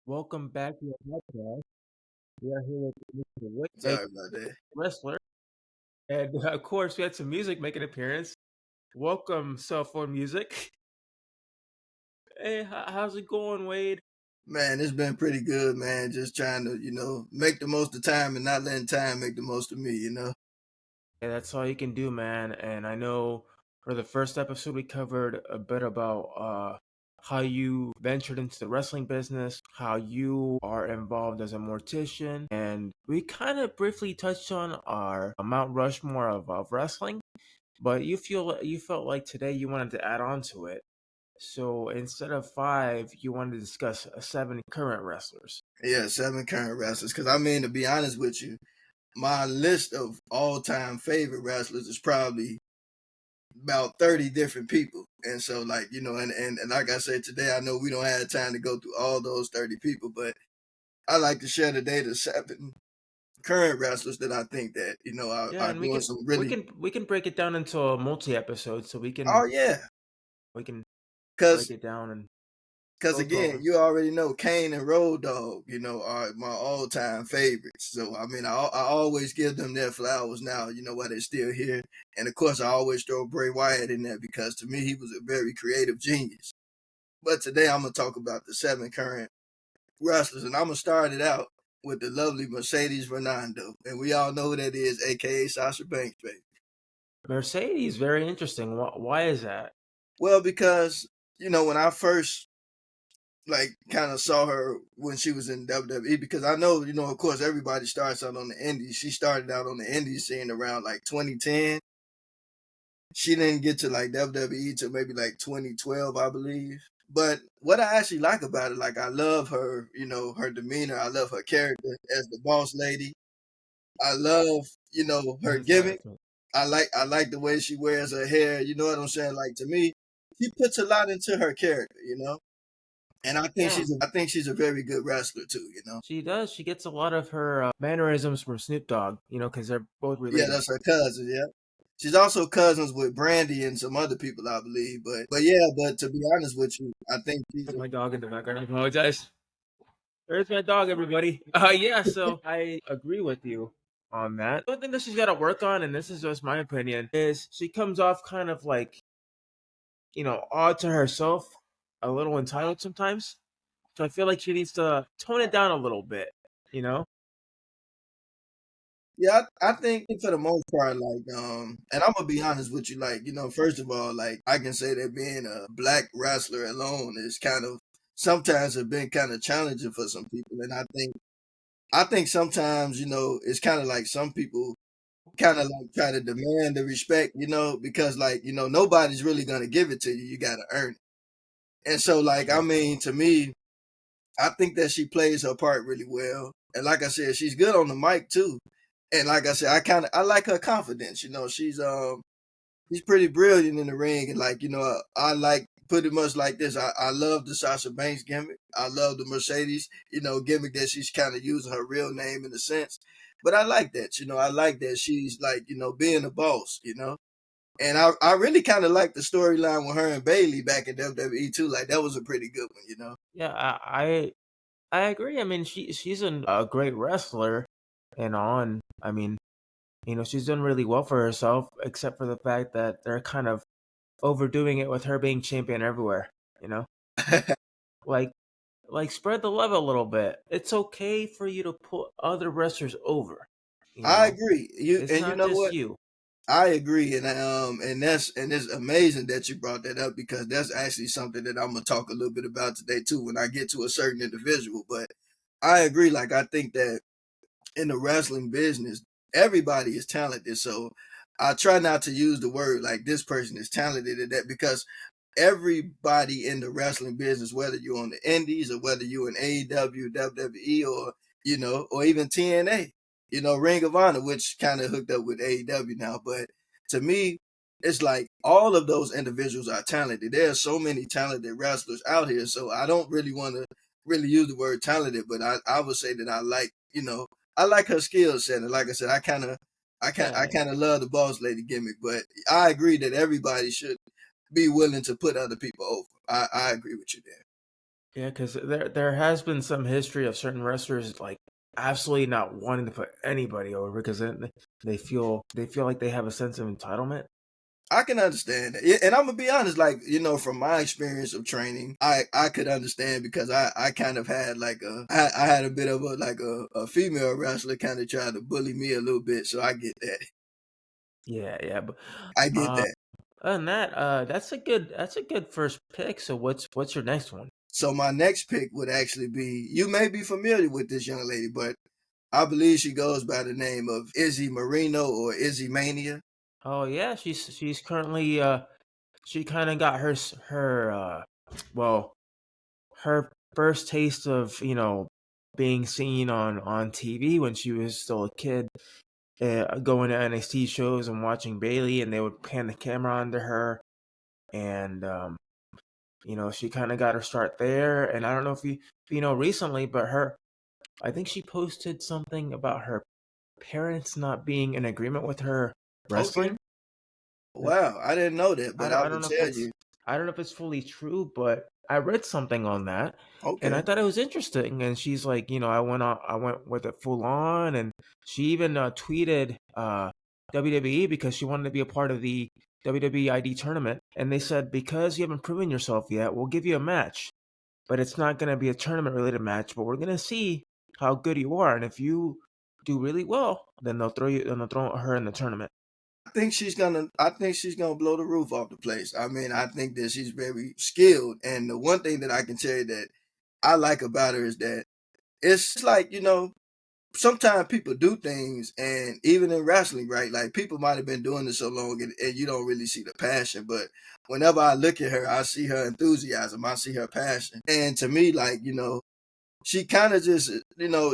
Welcome back to our podcast. We are here with Mr. Wade, a Sorry about that. wrestler, and of course, we had some music make an appearance. Welcome, cell phone music. Hey, how's it going, Wade? Man, it's been pretty good, man. Just trying to, make the most of time and not letting time make the most of me. Yeah, that's all you can do, man. And I know for the first episode, we covered a bit about how you ventured into the wrestling business, how you are involved as a mortician, and we kind of briefly touched on our Mount Rushmore of wrestling. But you felt like today you wanted to add on to it. So instead of five, you wanted to discuss seven current wrestlers. Yeah, seven current wrestlers. Because, I mean, to be honest with you, my list of all time favorite wrestlers is probably about 30 different people. And so, like, and like I said today, I know we don't have time to go through all those 30 people, but I like to share today the seven current wrestlers that I think that, Yeah, are and doing some really. we can break it down into a multi episode, so Oh, yeah. we can break Because it down and Because go through again, them. you already know Kane and Road Dogg, are my all time favorites. So I mean, I always give them their flowers now. While they're still here, and of course, I always throw Bray Wyatt in there because to me, he was a very creative genius. But today, I'm gonna talk about the seven current wrestlers, and I'm gonna start it out with the lovely Mercedes Renando, and we all know who that is, aka Sasha Banks, baby. Mercedes, very interesting. Why is that? Well, because when I first like kind of saw her when she was in WWE because I know, of course, everybody starts out on the indies. She started out on the indie scene around like 2010. She didn't get to like WWE till maybe like 2012, I believe. But what I actually like about it, like I love her, her demeanor. I love her character as the boss lady. I love, her Sorry, gimmick. that's me. I like the way she wears her hair. You know what I'm saying? Like to me, she puts a lot into her character. And Yeah, I think she's a very good wrestler too. she does. She gets a lot of her mannerisms from Snoop Dogg, because they're both Yeah, related. that's her cousin. Yeah, she's also cousins with Brandy and some other people, I believe. But yeah, but to be honest with you, I think she's My dog in the background. I apologize. There's my dog, everybody. Yeah, so I agree with you on that. The only thing that she's got to work on, and this is just my opinion, is she comes off kind of like, odd to herself, a little entitled sometimes. So I feel like she needs to tone it down a little bit, you know? yeah. I think for the most part, like and I'm gonna be honest with you, like first of all, like I can say that being a black wrestler alone is kind of sometimes have been kind of challenging for some people, and I think sometimes it's kind of like some people kind of like try to demand the respect, because like nobody's really gonna give it to you. You gotta earn it. And so like I True. mean, to me, I think that she plays her part really well. And like I said, she's good on the mic too. And like I said, I like her confidence. She's pretty brilliant in the ring, and like I like pretty much like this. I love the Sasha Banks gimmick. I love the Mercedes gimmick that she's kind of using her real name in a sense. But I like that. I like that she's like being a boss. And I really kind of like the storyline with her and Bailey back in WWE too. Like that was a pretty good one. Yeah, I agree. I mean, she's a great wrestler and on. I mean, she's done really well for herself, except for the fact that they're kind of overdoing it with her being champion everywhere, you know? Like spread the love a little bit. It's okay for you to put other wrestlers over, you I know? agree. It's And you not know just what? you. I agree, and it's amazing that you brought that up because that's actually something that I'm gonna talk a little bit about today too when I get to a certain individual. But I agree. Like I think that in the wrestling business, everybody is talented. So I try not to use the word like this person is talented at that because everybody in the wrestling business, whether you're on the indies or whether you're in AEW, WWE, or or even TNA, Ring of Honor, which kind of hooked up with AEW now. But to me, it's like all of those individuals are talented. There are so many talented wrestlers out here, so I don't really want to really use the word talented, but I would say that I like her skill set, and like I said, I Yeah. kind of love the boss lady gimmick. But I agree that everybody should be willing to put other people over. I agree with you there. Yeah, because there has been some history of certain wrestlers like absolutely not wanting to put anybody over because then they feel like they have a sense of entitlement. I can understand that. Yeah, and I'm gonna be honest, like, from my experience of training, I could understand because I kind of had like I had a bit of a female wrestler kind of try to bully me a little bit, so I get that. Yeah, yeah. But I get uh, that. other than that, that's a good first pick. So what's your next one? So my next pick would actually be, you may be familiar with this young lady, but I believe she goes by the name of Izzy Marino or Izzy Mania. Oh yeah, she's currently she kind of got her well her first taste of being seen on TV when she was still a kid, going to NXT shows and watching Bailey, and they would pan the camera onto her, and she kind of got her start there. And I don't know if you know recently, but I think she posted something about her parents not being in agreement with her Okay. wrestling. Wow, I didn't know that, I but don't I I would don't know if tell it's you. I don't know if it's fully true, but I read something on that and I Okay. thought it was interesting. And she's like, I went with it full on, and she even tweeted WWE because she wanted to be a part of the WWE ID tournament, and they said because you haven't proven yourself yet, we'll give you a match, but it's not going to be a tournament related match, but we're going to see how good you are, and if you do really well, then they'll throw her in the tournament. I think she's gonna blow the roof off the place. I mean, I think that she's very skilled, and the one thing that I can tell you that I like about her is that it's like, sometimes people do things, and even in wrestling, right? Like, people might have been doing this so long, and you don't really see the passion. But whenever I look at her, I see her enthusiasm, I see her passion, and to me, like, she kind of just,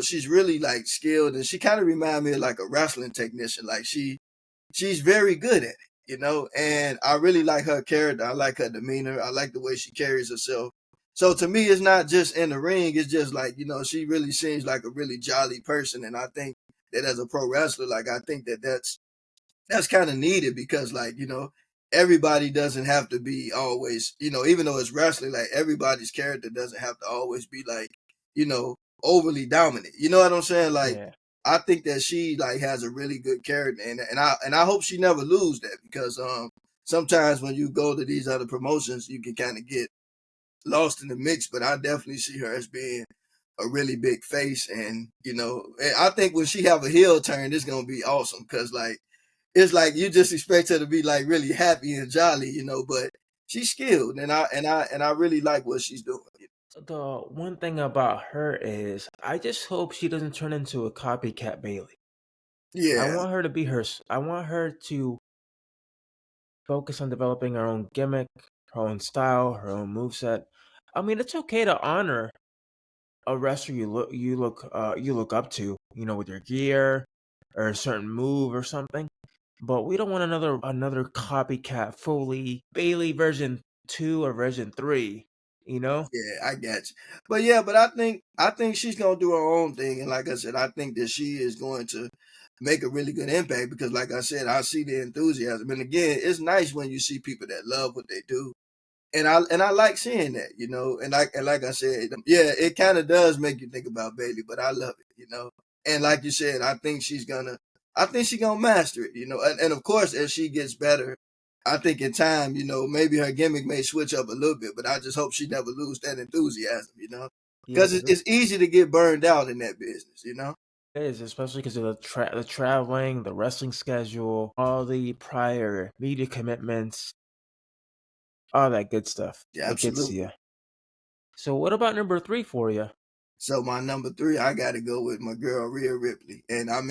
she's really like skilled, and she kind of remind me of like a wrestling technician. Like, she's very good at it, and I really like her character. I like her demeanor. I like the way she carries herself. So to me, it's not just in the ring. It's just like, she really seems like a really jolly person. And I think that as a pro wrestler, like, I think that that's kind of needed because, like, everybody doesn't have to be always, even though it's wrestling, like, everybody's character doesn't have to always be like, you know overly dominant. You know what I'm saying? Like, Yeah. I think that she like has a really good character, and I hope she never lose that because sometimes when you go to these other promotions, you can kind of get lost in the mix. But I definitely see her as being a really big face, and I think when she have a heel turn, it's gonna be awesome because, like, it's like you just expect her to be like really happy and jolly, but she's skilled, and I really like what she's doing. The one thing about her is I just hope she doesn't turn into a copycat Bailey. I Yeah, want her to be I want her to focus on developing her own gimmick, her own style, her own moveset. I mean, it's okay to honor a wrestler you look up to, with your gear or a certain move or something. But we don't want another copycat Foley Bailey version 2 or version 3, you know? yeah, I got you. But yeah, but I think she's gonna do her own thing, and like I said, I think that she is going to make a really good impact because, like I said, I see the enthusiasm, and again, it's nice when you see people that love what they do, and I like seeing that, and like I said, yeah, it kind of does make you think about Bailey, but I love it. And like you said, I think she's gonna master it, and of course, as she gets better, I think in time, maybe her gimmick may switch up a little bit, but I just hope she never lose that enthusiasm. Yeah, Because because it's easy to get burned out in that business. it is, especially because of the traveling, the wrestling schedule, all the prior media commitments, all that good stuff. Yeah, It gets to absolutely. you. So what about number 3 for you? So my number three, I got to go with my girl Rhea Ripley, and I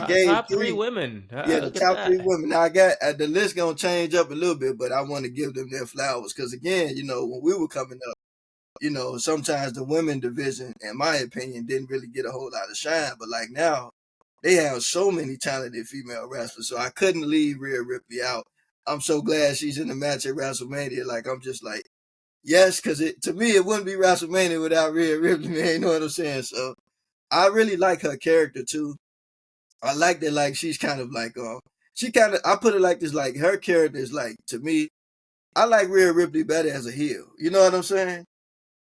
gave Top three three. women. Yeah, the Look at top three that. women. Now I got the list gonna change up a little bit, but I want to give them their flowers because again, when we were coming up, sometimes the women division, in my opinion, didn't really get a whole lot of shine. But like now, they have so many talented female wrestlers, so I couldn't leave Rhea Ripley out. I'm so glad she's in the match at WrestleMania. Like, I'm just like, yes, because to me it wouldn't be WrestleMania without Rhea Ripley, man. You know what I'm saying? So I really like her character too. I like that, like, she's kind of like she kind of, I put it like this, like, her character is like, to me, I like Rhea Ripley better as a heel. You know what I'm saying?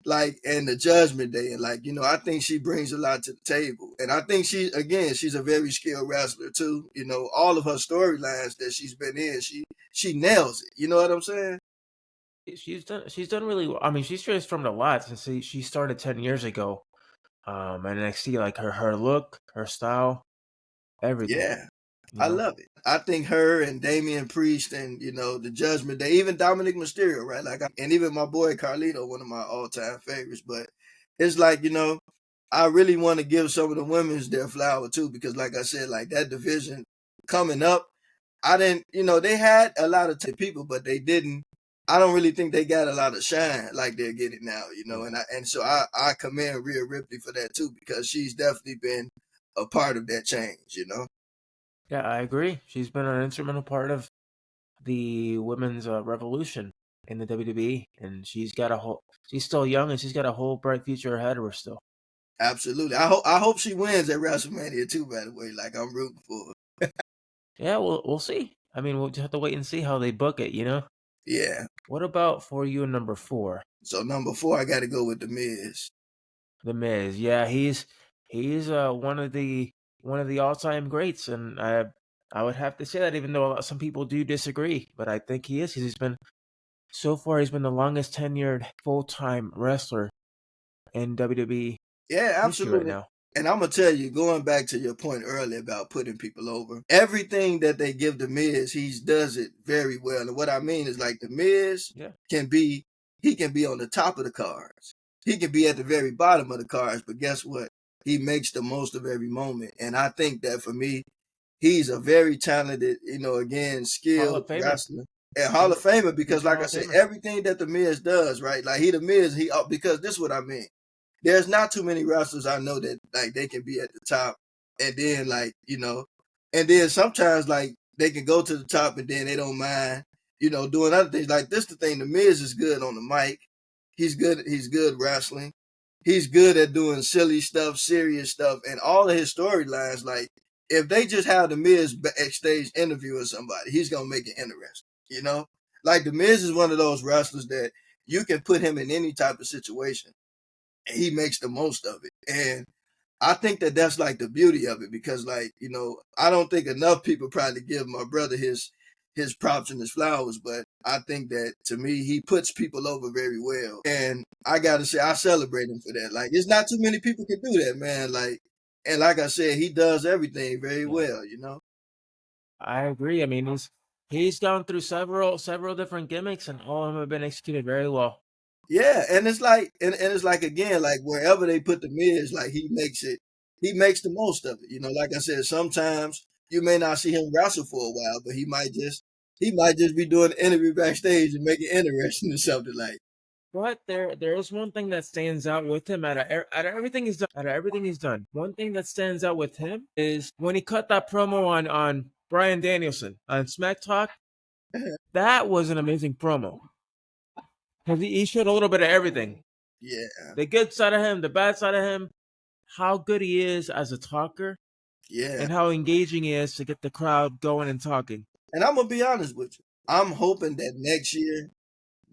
like and the Judgment Day, and like I think she brings a lot to the table, and I think she's a very skilled wrestler too. All of her storylines that she's been in, she nails it. You know what I'm saying? She's done really well. I mean, she's transformed a lot since she started 10 years ago. And NXT, like her look, her style, everything. Yeah, You I know. love it. I think her and Damian Priest and the Judgment Day, even Dominic Mysterio, right? And even my boy Carlito, one of my all-time favorites. But it's like I really want to give some of the women's their flower too, because like I said, like that division coming up, I didn't, they had a lot of people, but they didn't. I don't really think they got a lot of shine like they're getting now, Yeah. and so I commend Rhea Ripley for that too, because she's definitely been a part of that change. Yeah, I agree. She's been an instrumental part of the women's revolution in the WWE, and She's still young, and she's got a whole bright future ahead of her still. Absolutely. I hope she wins at WrestleMania too, by the way. Like I'm rooting for her. Yeah, we'll see. I mean, we'll just have to wait and see how they book it. Yeah. What about for you number four, So number 4, I gotta go with The Miz. The Miz? Yeah, he's one of the all-time greats, and I would have to say that, even though some people do disagree, but I think he is. He's been the longest tenured full-time wrestler in WWE Yeah, history right absolutely. now. And I'm gonna tell you, going back to your point earlier about putting people over, everything that they give the Miz, he does it very well. And what I mean is, like, the Miz Yeah, can be, he can be on the top of the cards, he can be at the very bottom of the cards, but guess what? He makes the most of every moment. And I think that for me, he's a very talented, again, Hall skilled of Famer. wrestler and Hall of Future Famer, because, future like Hall I of said, Famer. everything that the Miz does, right? Like he the Miz, because this is what I mean. There's not too many wrestlers I know that like they can be at the top, and then like and then sometimes like they can go to the top and then they don't mind doing other things. Like this, the thing, the Miz is good on the mic. He's good. He's good wrestling. He's good at doing silly stuff, serious stuff, and all of his storylines. Like if they just have the Miz backstage interviewing somebody, he's gonna make it interesting. Like the Miz is one of those wrestlers that you can put him in any type of situation, and he makes the most of it. And I think that that's like the beauty of it, because like I don't think enough people probably give my brother his props and his flowers, but I think that to me he puts people over very well, and I gotta say I celebrate him for that. Like it's not too many people can do that, man. Like, and like I said, he does everything very Yeah, well. I agree. I mean, he's gone through several different gimmicks, and all of them have been executed very well. Yeah, and it's like and it's like, again, like wherever they put the Miz, like he makes the most of it. Like I said, sometimes you may not see him wrestle for a while, but he might just be doing an interview backstage and make it interesting or something like. But there is one thing that stands out with him out of everything he's done. Out of everything he's done, one thing that stands out with him is when he cut that promo on Bryan Danielson on Smack Talk. That was an amazing promo because he showed a little bit of everything: Yeah, the good side of him, the bad side of him, how good he is as a talker, yeah. and how engaging he is to get the crowd going and talking. And I'm gonna be honest with you. I'm hoping that next year,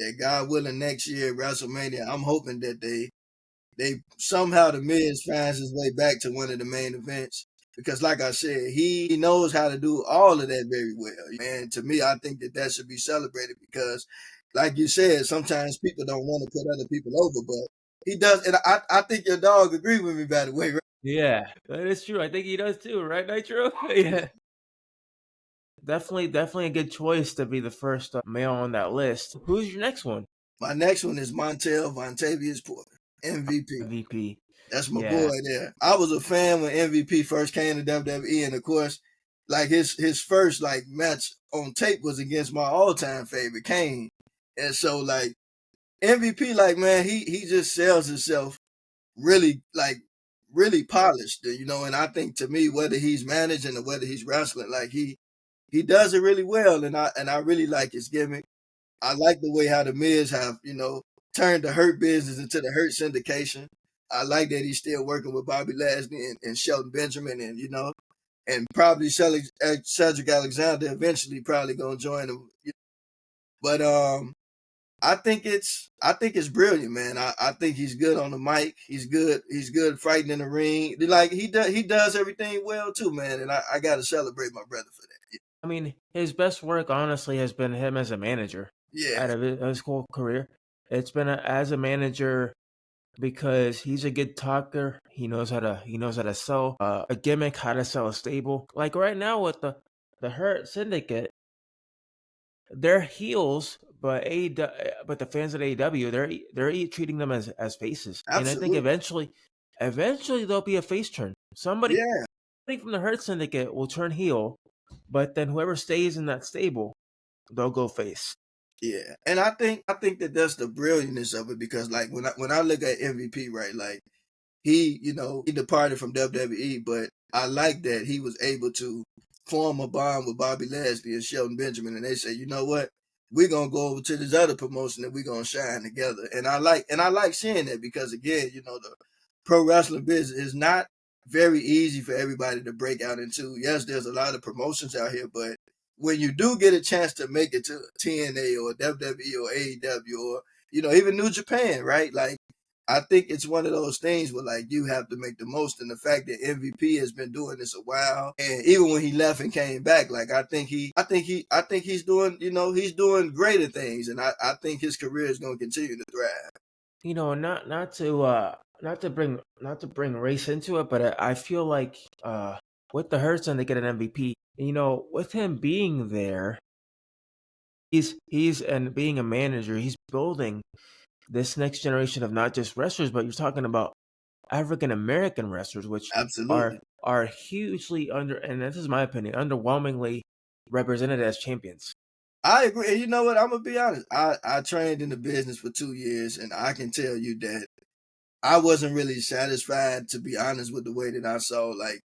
that God willing, next year WrestleMania, I'm hoping that they somehow the Miz finds his way back to one of the main events, because, like I said, he knows how to do all of that very well. And to me, I think that that should be celebrated, because, like you said, sometimes people don't want to put other people over, but he does. And I think your dog agreed with me, by the way. Right? Yeah, that is true. I think he does too, right, Nitro? Yeah, definitely a good choice to be the first male on that list. Who's your next one? My next one is Montel Vontavious Porter, MVP. MVP. That's my boy Yeah, there. I was a fan when MVP first came to WWE, and of course, like his first like match on tape was against my all time favorite Kane, and so like MVP, like, man, he just sells himself really, like, really polished, and I think, to me, whether he's managing or whether he's wrestling, like he does it really well, and I really like his gimmick. I like the way how the Miz have, turned the Hurt Business into the Hurt Syndication. I like that he's still working with Bobby Lashley and Shelton Benjamin, and probably Cedric Alexander eventually probably gonna join him. But I think it's brilliant, man. I think he's good on the mic. He's good fighting in the ring. Like he does everything well too, man. And I gotta celebrate my brother for that. I mean, his best work honestly has been him as a manager Yeah, out of his whole career. It's been as a manager because he's a good talker. He knows how to sell a gimmick, how to sell a stable. Like right now with the Hurt Syndicate, they're heels, but but the fans at AEW, they're treating them as faces, and I think absolutely. eventually there'll be a face turn. Yeah, Somebody from the Hurt Syndicate will turn heel, but then whoever stays in that stable, they'll go face. yeah. And I think that that's the brilliantness of it because like when I look at MVP, right, like he departed from WWE, but I like that he was able to form a bond with Bobby Lashley and Shelton Benjamin, and they say, you know what, we're gonna go over to this other promotion and we're gonna shine together. And I like seeing that because again, the pro wrestling business is not very easy for everybody to break out into. Yes, there's a lot of promotions out here, but when you do get a chance to make it to TNA or WWE or AEW or even New Japan, right? Like I think it's one of those things where like you have to make the most. And the fact that MVP has been doing this a while, and even when he left and came back, like I think he's doing, he's doing greater things, and I think his career is going to continue to thrive. Not to bring race into it, but I feel like with the Hurts and they get an MVP. With him being there, he's and being a manager, he's building this next generation of not just wrestlers, but you're talking about African American wrestlers, which are Absolutely, are hugely and this is my opinion, underwhelmingly represented as champions. I agree. And you know what? I'm gonna be honest. I trained in the business for 2 years, and I can tell you that I wasn't really satisfied, to be honest, with the way that I saw like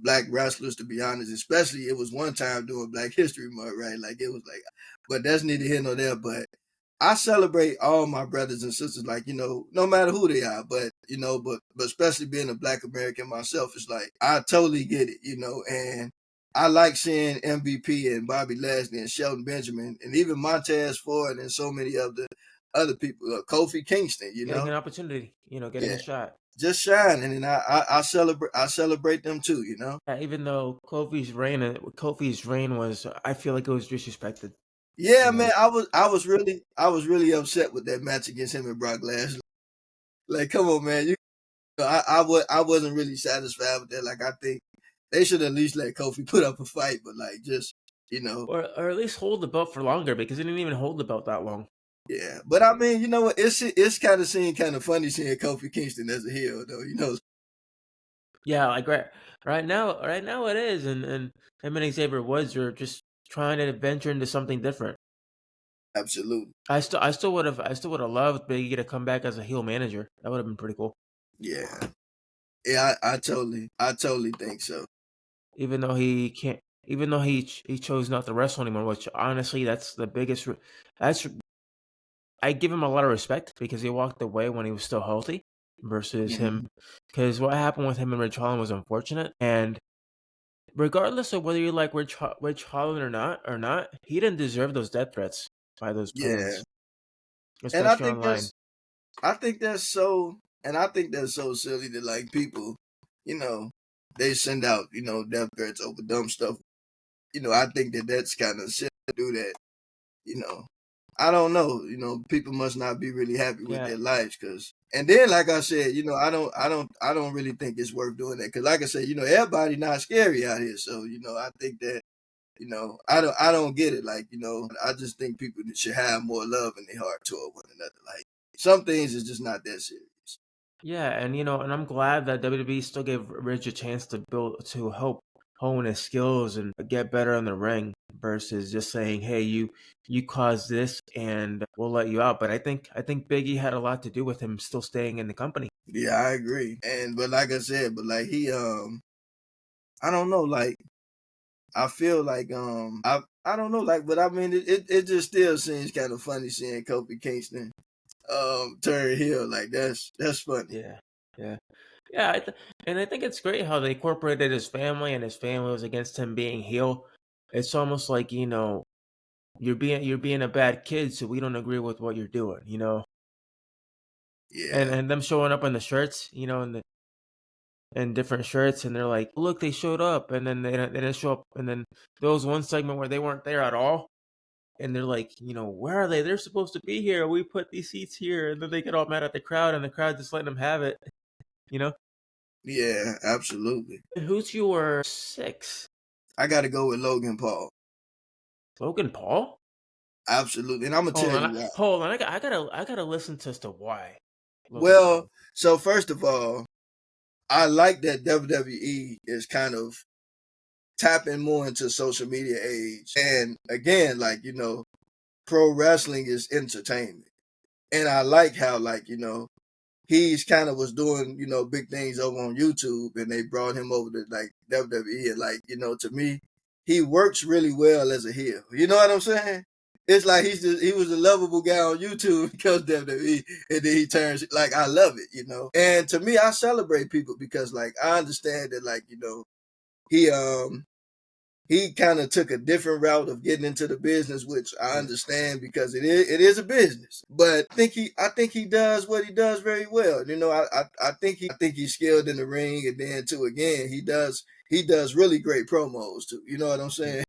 black wrestlers, to be honest. Especially it was one time doing Black History Month, right? Like it was like, but that's neither here nor there. But I celebrate all my brothers and sisters, like no matter who they are. But especially being a Black American myself, it's like I totally get it, and I like seeing MVP and Bobby Lashley and Shelton Benjamin and even Montez Ford and so many of the other people, Kofi Kingston, Getting an opportunity, getting yeah, a shot. just shining, and I celebrate them too. Even though Kofi's reign was, I feel like it was disrespected. Yeah, You know, man, I was really upset with that match against him and Brock Lesnar. Like, come on, man, I wasn't really satisfied with that. Like, I think they should at least let Kofi put up a fight, but like, just or at least hold the belt for longer because he didn't even hold the belt that long. yeah. But I mean, you know what? It's kind of funny seeing Kofi Kingston as a heel, though. Yeah, like right now it is, and him and Xavier Woods are just trying to venture into something different. Absolutely, I still would have loved Biggie to come back as a heel manager. That would have been pretty cool. yeah, yeah. I totally think so. Even though he can't, even though he chose not to wrestle anymore, which honestly, that's the biggest. That's I give him a lot of respect because he walked away when he was still healthy versus him. Mhm. Because what happened with him and Rich Holland was unfortunate, and regardless of whether you like Rich Holland or not, he didn't deserve those death threats by those Yeah, fans, and I especially think online. that's I think that's so, and I think that's so silly that like people, you know, they send out death threats over dumb stuff. I think that that's kind of silly to do that. You know, I don't know. People must not be really happy with Yeah, their lives because. And then, like I said, I don't really think it's worth doing that because, like I said, everybody not scary out here. So, I think that, I don't get it. Like, I just think people should have more love in their heart toward one another. Like, some things is just not that serious. yeah, and I'm glad that WWE still gave Rich a chance to help hone his skills and get better in the ring versus just saying, "Hey, you caused this, and we'll let you out." But I think Biggie had a lot to do with him still staying in the company. Yeah, I agree. But like I said, but like he I don't know, like I feel like I don't know, like, but I mean it just still seems kind of funny seeing Kofi Kingston turn heel. Like that's funny. Yeah, yeah, yeah. And I think it's great how they incorporated his family, and his family was against him being heel. It's almost like you're being a bad kid, so we don't agree with what you're doing, and Yeah, them showing up in the shirts, in different shirts, and they're like, look, they showed up, and then they didn't show up, and then there was one segment where they weren't there at all, and they're like, where are they? They're supposed to be here. We put these seats here, and then they get all mad at the crowd, and the crowd just letting them have it, you know. yeah, absolutely. Who's your six? I got to go with Logan Paul. Logan Paul? Absolutely, and I'm gonna Hold tell on, you why. hold on. I gotta listen to as to why Logan Well, Paul. so first of all, I like that WWE is kind of tapping more into social media age, and again, like pro wrestling is entertainment, and I like how he's kind of was doing big things over on YouTube, and they brought him over to like WWE, and to me, he works really well as a heel. You know what I'm saying? It's like he was a lovable guy on YouTube because WWE, and then he turns like I love it. And to me, I celebrate people because like I understand that he he kind of took a different route of getting into the business, which I Yeah. understand because it is a business. But I think he does what he does very well. I think he's skilled in the ring, and then too again he does really great promos too. You know what I'm saying?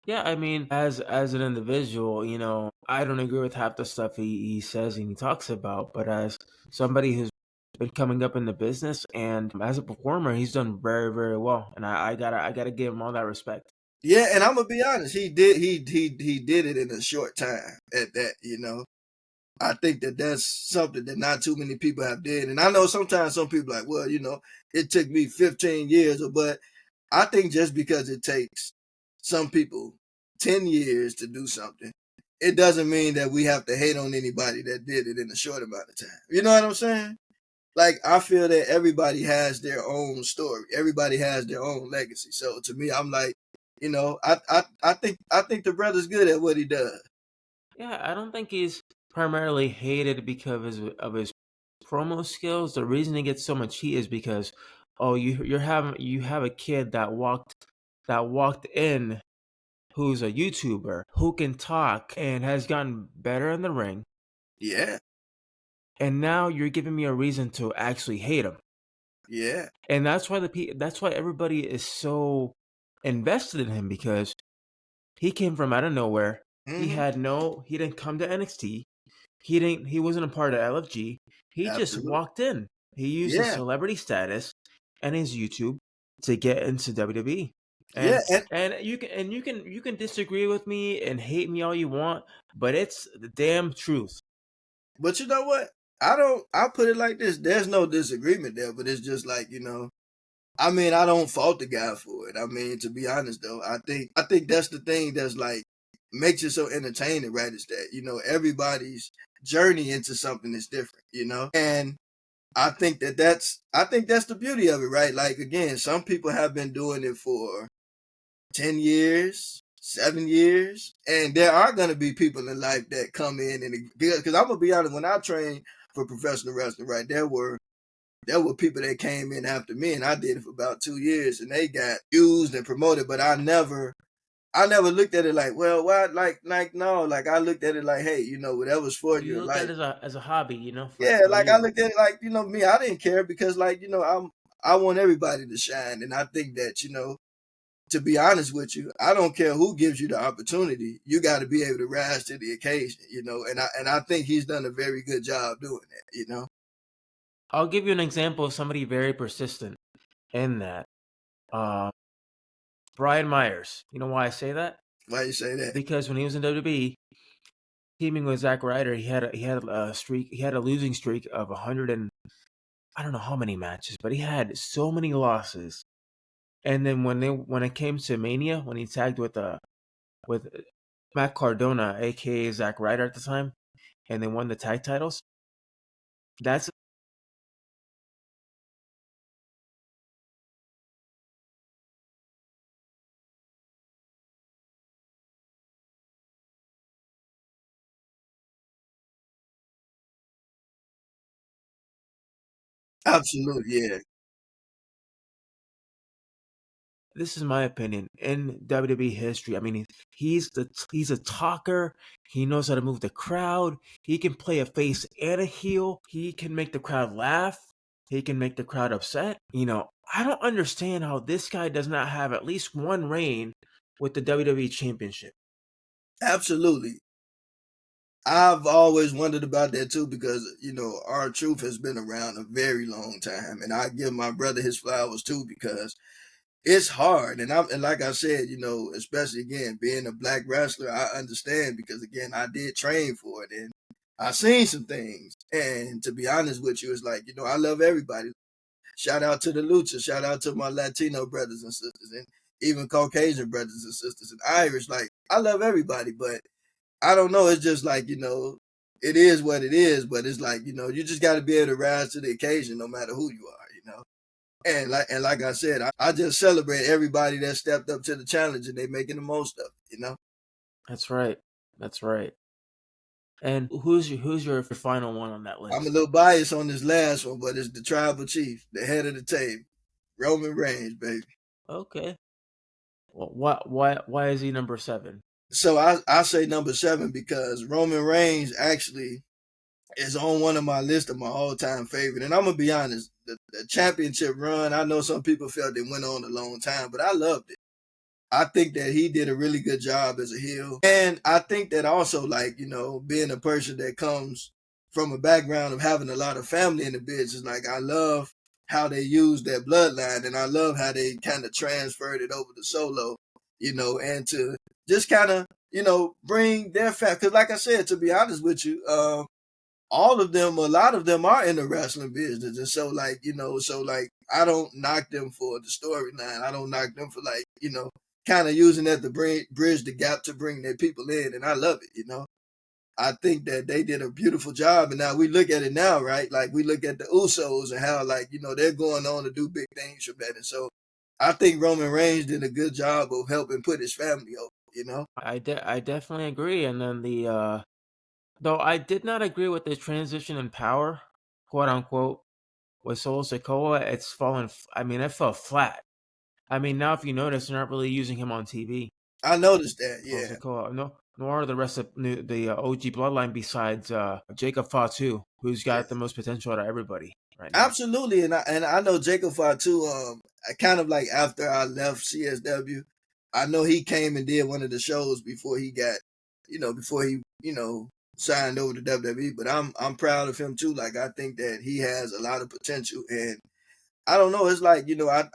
Yeah, I mean, as an individual, I don't agree with half the stuff he says and he talks about, but as somebody who's been coming up in the business and as a performer, he's done very, very well, and I gotta give him all that respect. Yeah, and I'm gonna be honest, he did it in a short time at that. I think that that's something that not too many people have did. And I know sometimes some people like, well, it took me 15 years, but I think just because it takes some people 10 years to do something, it doesn't mean that we have to hate on anybody that did it in a short amount of time. You know what I'm saying? Like I feel that everybody has their own story. Everybody has their own legacy. So to me, I'm like, I think the brother's good at what he does. Yeah, I don't think he's primarily hated because of his promo skills. The reason he gets so much heat is because, oh, you have a kid that walked in who's a YouTuber who can talk and has gotten better in the ring, Yeah, and now you're giving me a reason to actually hate him. yeah. And that's why everybody is so invested in him because he came from out of nowhere. Hmm. He didn't come to NXT. He wasn't a part of LFG. He just Absolutely. walked in. He used his Yeah, celebrity status and his YouTube to get into WWE. yeah. And And you can disagree with me and hate me all you want, but it's the damn truth. but you know what? I don't. I put it like this: there's no disagreement there, but it's just like I mean, I don't fault the guy for it. I mean, to be honest though, I think that's the thing that's like makes it so entertaining, right? Is that everybody's journey into something is different, and I think that's the beauty of it, right? Like again, some people have been doing it for 10 years, 7 years, and there are going to be people in life that come in and because I'm gonna be honest, when I trained for professional wrestling, right, there were people that came in after me, and I did it for about 2 years, and they got used and promoted. But I never looked at it like, well, why, like no, like I looked at it like, hey, whatever's for You you, looked at like it as a hobby, for yeah, for like I you. looked at it like me, I didn't care because I want everybody to shine, and I think that to be honest with you, I don't care who gives you the opportunity. You got to be able to rise to the occasion, and I think he's done a very good job doing that. I'll give you an example of somebody very persistent in that. Uh, Brian Myers. You know why I say that? Why you say that? Because when he was in WWE, teaming with Zack Ryder, he had a streak. He had a losing streak of 100 and I don't know how many matches, but he had so many losses. And then when it came to Mania, when he tagged with Matt Cardona, aka Zack Ryder at the time, and they won the tag titles, that's Absolutely, yeah. this is my opinion, in WWE history. I mean, he's a talker. He knows how to move the crowd. He can play a face and a heel. He can make the crowd laugh. He can make the crowd upset. I don't understand how this guy does not have at least one reign with the WWE Championship. Absolutely. I've always wondered about that too because our truth has been around a very long time, and I give my brother his flowers too because it's hard. And like I said, especially again being a black wrestler, I understand because again I did train for it and I seen some things. And to be honest with you, it's like I love everybody. Shout out to the lucha, shout out to my Latino brothers and sisters, and even Caucasian brothers and sisters, and Irish. Like I love everybody, but I don't know. It's just like it is what it is. But it's like you just got to be able to rise to the occasion, no matter who you are. And like I said, I just celebrate everybody that stepped up to the challenge and they making the most of it. That's right. That's right. And who's your final one on that I'm a list? little biased on this last one, but it's the tribal chief, the head of the table, Roman Reigns, baby. Okay. Well, why is he number 7? So I say number 7 because Roman Reigns actually is on one of my list of my all time favorite. And I'm gonna be honest, the championship run, I know some people felt it went on a long time, but I loved it. I think that he did a really good job as a heel. And I think that also, like, being a person that comes from a background of having a lot of family in the business, like, I love how they use that bloodline and I love how they kind of transferred it over to Solo, and to just kind of, bring their family. Because, like I said, to be honest with you, all of them, a lot of them are in the wrestling business. And so like, I don't knock them for the storyline. I don't knock them for like, kind of using that to bridge the gap to bring their people in. And I love it. I think that they did a beautiful job. And now we look at it now, right? Like we look at the Usos and how like, they're going on to do big things from that. And so I think Roman Reigns did a good job of helping put his family over. I definitely agree. And then though I did not agree with the transition in power, quote unquote, with Solo Sikoa. I mean, it fell flat. I mean, now if you notice, they're not really using him on TV. I noticed that. Solo Yeah. Sikoa, no, nor are the rest of the OG bloodline besides Jacob Fatu, who's Yeah. got the most potential out of everybody right now. Absolutely, and I know Jacob Fatu. I kind of like after I left CSW, I know he came and did one of the shows before he got, before he signed over to WWE. But I'm proud of him too. Like I think that he has a lot of potential, and I don't know. It's like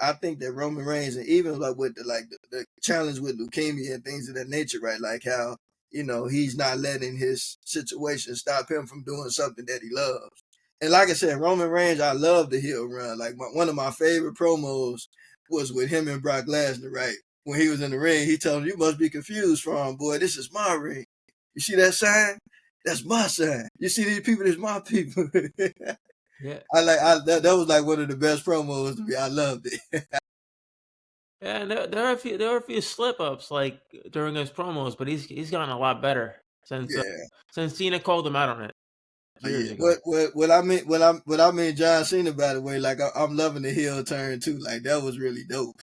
I think that Roman Reigns and even like with the challenge with leukemia and things of that nature, right? Like how he's not letting his situation stop him from doing something that he loves. And like I said, Roman Reigns, I love the heel run. Like one of my favorite promos was with him and Brock Lesnar, right? When he was in the ring, he told him, "You must be confused, from boy. This is my ring. You see that sign? That's my sign. You see these people? That's my people." Yeah, That was like one of the best promos to me. I loved it. yeah. And there are a few slip ups like during his promos, but he's gotten a lot better Yeah. since Cena called him out on it years Yeah. ago. What I mean John Cena, by the way, like I'm loving the heel turn too. Like that was really dope.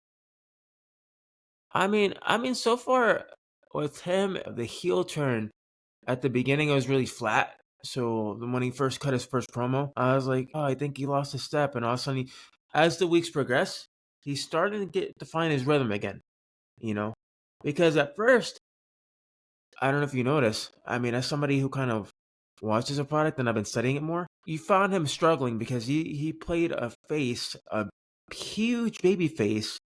I mean, so far with him, the heel turn at the beginning it was really flat. So when he first cut his first promo, I was like, oh, I think he lost a step. And all of a sudden, as the weeks progress, he's starting to find his rhythm again. You know, because at first, I don't know if you notice. I mean, as somebody who kind of watches a product and I've been studying it more, you found him struggling because he played a huge baby face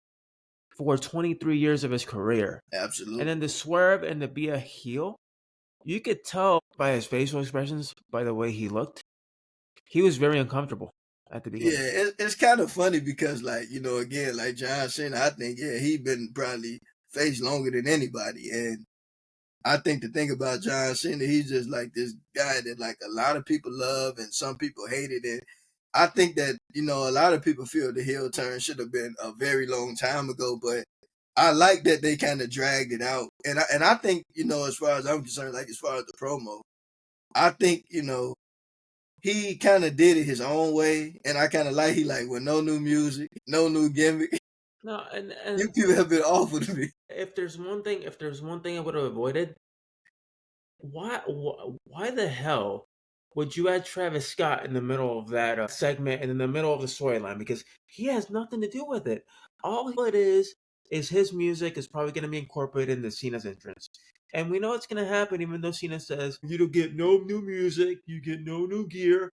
for 23 years of his career. And Absolutely. then the swerve and to be a heel, you could tell by his facial expressions, by the way he looked, he was very uncomfortable at the Yeah, beginning. it's kind of funny because like again like John Cena, I think he been probably faced longer than anybody, and I think the thing about John Cena, he's just like this guy that like a lot of people love and some people hate it. And I think that, a lot of people feel the heel turn should have been a very long time ago, but I like that they kind of dragged it out. And I think, as far as I'm concerned, like as far as the promo, I think, he kind of did it his own way. And I kind of like, he like, with no new music, no new gimmick. No, You and people have been awful to me. if there's one thing I would have avoided, why the hell would you add Travis Scott in the middle of that segment and in the middle of the storyline? Because he has nothing to do with it. All it is his music is probably going to be incorporated into Cena's entrance. And we know it's going to happen, even though Cena says, you don't get no new music, you get no new gear.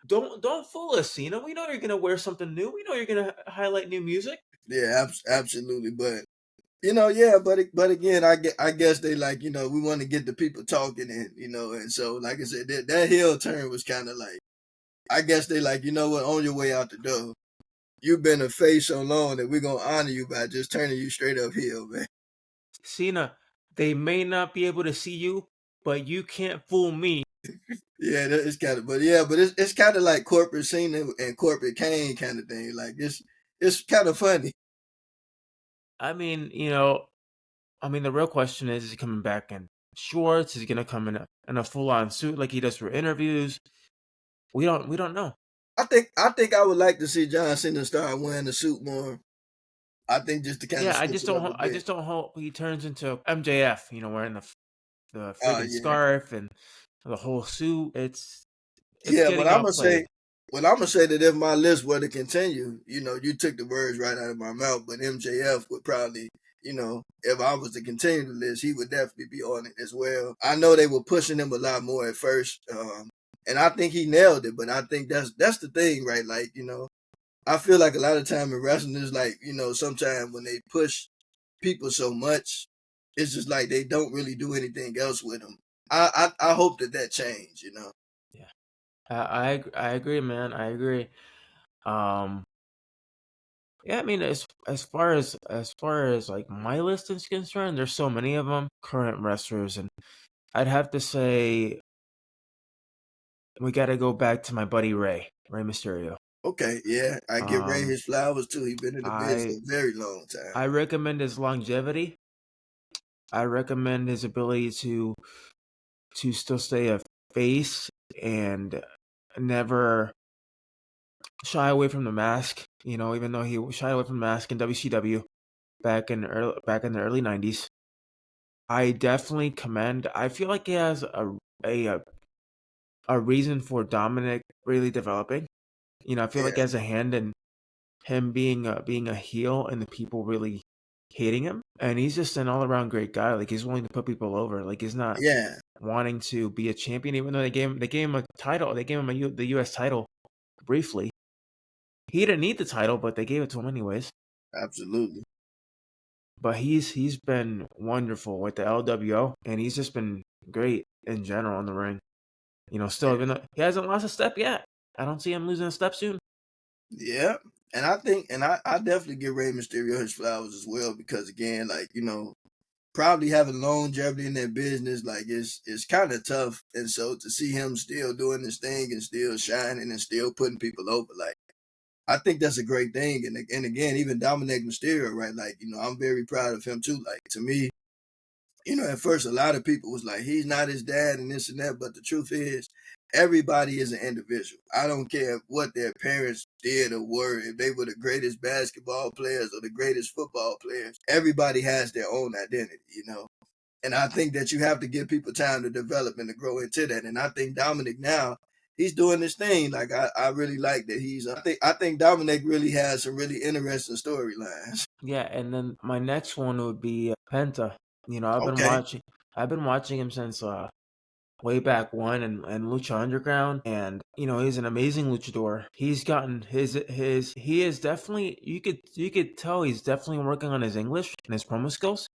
Don't fool us, Cena. We know you're going to wear something new. We know you're going to highlight new music. Yeah, absolutely. But yeah, but again, I guess they like we want to get the people talking, and and so like I said, that heel turn was kind of like I guess they like what, on your way out the door, you've been a face so long that we're gonna honor you by just turning you straight up heel, man. Cena, they may not be able to see you, but you can't fool me. Yeah, that is kind of, but yeah, but it's kind of like corporate Cena and corporate Kane kind of thing. Like it's kind of funny. I mean, the real question is he coming back in shorts? Is he gonna come in a full on suit like he does for interviews? We don't know. I think I would like to see John Cena start wearing the suit more. I think just to kind of Yeah, switch it up a I bit. just don't hope he turns into MJF. Wearing the Oh friggin' yeah, scarf and the whole suit. It's yeah. But getting outplayed. I'm gonna say that if my list were to continue, you took the words right out of my mouth. But MJF would probably, if I was to continue the list, he would definitely be on it as well. I know they were pushing him a lot more at first, and I think he nailed it. But I think that's the thing, right? Like, I feel like a lot of time in wrestling is like, sometimes when they push people so much, it's just like they don't really do anything else with them. I hope that change. Yeah, I agree, man. I agree. Um, yeah, I mean, as far as like my list is concerned, there's so many of them, current wrestlers, and I'd have to say we got to go back to my buddy Rey Mysterio. Okay, yeah, I give Ray Um, his flowers too. He's been in the biz for I a very long time. I recommend his longevity. I recommend his ability to still stay a face and never shy away from the mask. Even though he shied away from the mask in WCW back in the early '90s, I definitely commend. I feel like he has a a reason for Dominic really developing. I feel like Yeah, he has a hand in him being a heel and the people really hating him. And he's just an all around great guy. Like he's willing to put people over. Like he's not yeah, wanting to be a champion, even though they gave him a title. They gave him the U.S. title briefly. He didn't need the title, but they gave it to him anyways. absolutely. But he's been wonderful with the LWO, and he's just been great in general in the ring. Still even though he hasn't lost a step yet, I don't see him losing a step soon. Yeah, and I think, and I definitely give Rey Mysterio his flowers as well because again, like probably having longevity in that business, like it's kind of tough, and so to see him still doing this thing and still shining and still putting people over, like I think that's a great thing. And again, even Dominic Mysterio, right? Like I'm very proud of him too. Like to me, at first a lot of people was like, he's not his dad and this and that. But the truth is, everybody is an individual. I don't care what their parents did or were, if they were the greatest basketball players or the greatest football players. Everybody has their own identity. And I think that you have to give people time to develop and to grow into that. And I think Dominic now, he's doing this thing. Like I really like that I think Dominic really has some really interesting storylines. Yeah, and then my next one would be Penta. Okay. I've been watching him since way back one and Lucha Underground, and he's an amazing luchador. He's gotten his he is definitely you could tell he's definitely working on his English and his promo skills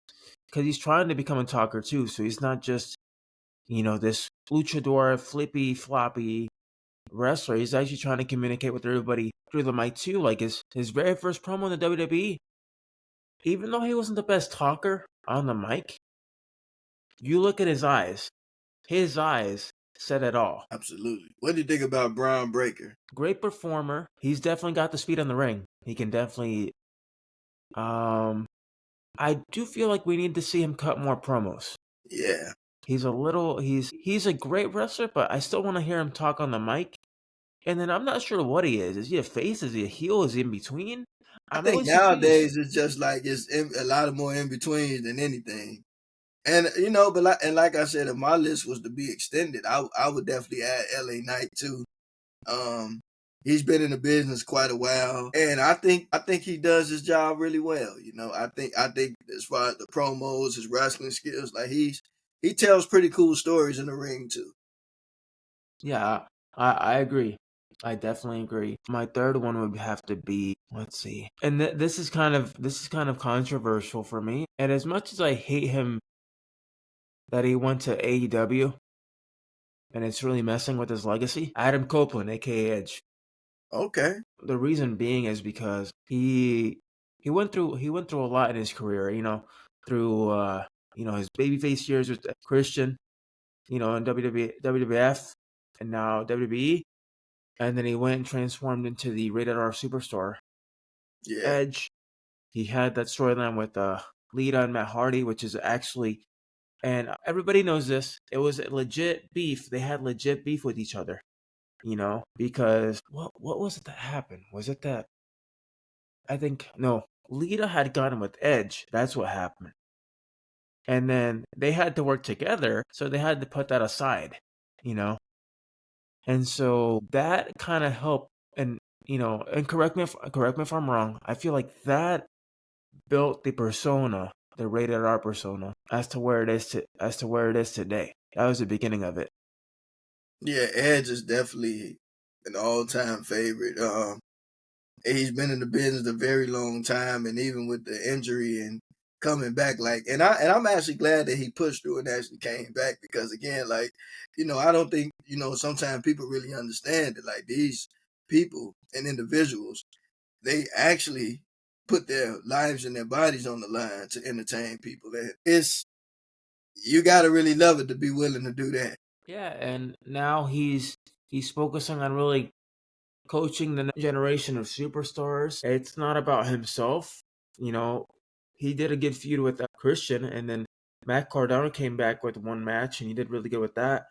because he's trying to become a talker too. So he's not just this luchador flippy floppy wrestler. He's actually trying to communicate with everybody through the mic too. Like his very first promo in the WWE, even though he wasn't the best talker on the mic, you look at his eyes. His eyes said it all. Absolutely. What do you think about Braun Breaker? Great performer. He's definitely got the speed on the ring. He can definitely. Um, I do feel like we need to see him cut more promos. Yeah, He's a great wrestler, but I still want to hear him talk on the mic. And then I'm not sure what he is. Is he a face? Is he a heel? Is he in between? I I'm think always confused. nowadays it's just like a lot of more in betweens than anything. And but like I said, if my list was to be extended, I would definitely add LA Knight too. Um, he's been in the business quite a while, and I think he does his job really well. I think as far as the promos, his wrestling skills, like he tells pretty cool stories in the ring too. Yeah, I agree. I definitely agree. My third one would have to be, let's see. And this is kind of controversial for me. And as much as I hate him that he went to AEW and it's really messing with his legacy, Adam Copeland, aka Edge. Okay, The reason being is because he went through a lot in his career, through his babyface years with Christian, in WWF and now WWE. And then he went and transformed into the rated R superstar yeah, Edge. He had that storyline with Lita and Matt Hardy, which is actually, and everybody knows this. It was a legit beef. They had legit beef with each other, because what was it that happened? Was it that I think no, Lita had gotten with Edge. That's what happened. And then they had to work together, so they had to put that aside, you know. And so that kind of helped, and correct me if I'm wrong. I feel like that built the persona, the rated R persona, as to where it is today. That was the beginning of it. yeah. Edge is definitely an all-time favorite. He's been in the business a very long time, and even with the injury and coming back, I'm actually glad that he pushed through and actually came back because again, I don't think sometimes people really understand that like these people and individuals, they actually put their lives and their bodies on the line to entertain people. And it's you got to really love it to be willing to do that. Yeah, and now he's focusing on really coaching the next generation of superstars. It's not about himself. You know, he did a good feud with Christian, and then Matt Cardona came back with one match, and he did really good with that.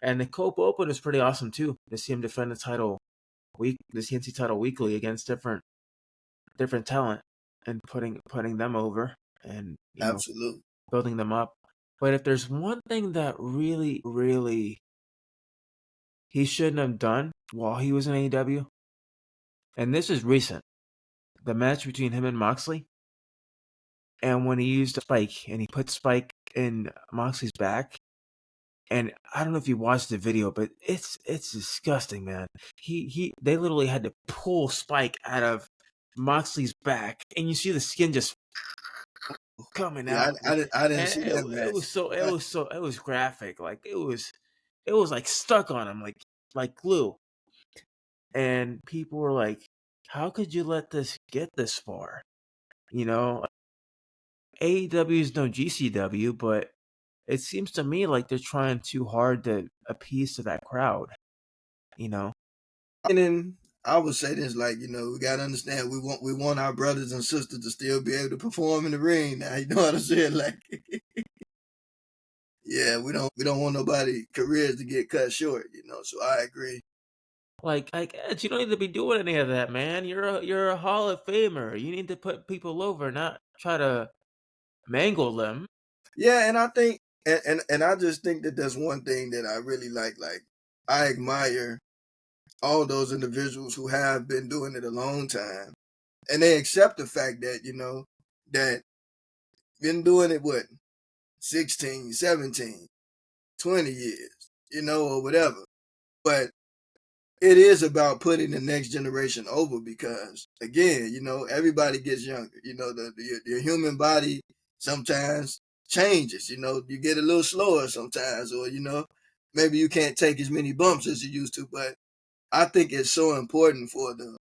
And the Cope Open is pretty awesome too. To see him defend the CNC title weekly against different talent, and putting them over, and Absolutely. building them up. But if there's one thing that really, really he shouldn't have done while he was in AEW, and this is recent, the match between him and Moxley, and when he used Spike and he put Spike in Moxley's back, and I don't know if you watched the video, but it's disgusting, man. They literally had to pull Spike out of Moxley's back, and you see the skin just coming Yeah, out, I didn't and see it, that it match. was so it was graphic, like it was like stuck on him like glue, and people were like, "How could you let this get this far?" You know, AEW is no GCW, but it seems to me like they're trying too hard to appease to that crowd. You know, And then I would say this, we gotta understand we want our brothers and sisters to still be able to perform in the ring. Now, you know what I'm saying? Like, yeah, we don't want nobody careers to get cut short. So I agree. like Edge, you don't need to be doing any of that, man. You're a Hall of Famer. You need to put people over, not try to mangle them. Yeah, and I think and I just think that that's one thing that I really like. Like, I admire all those individuals who have been doing it a long time, and they accept the fact that that been doing it what 16, 17, 20 years, or whatever. But it is about putting the next generation over because, again, everybody gets younger. The human body sometimes changes. You get a little slower sometimes, or, maybe you can't take as many bumps as you used to. But I think it's so important for the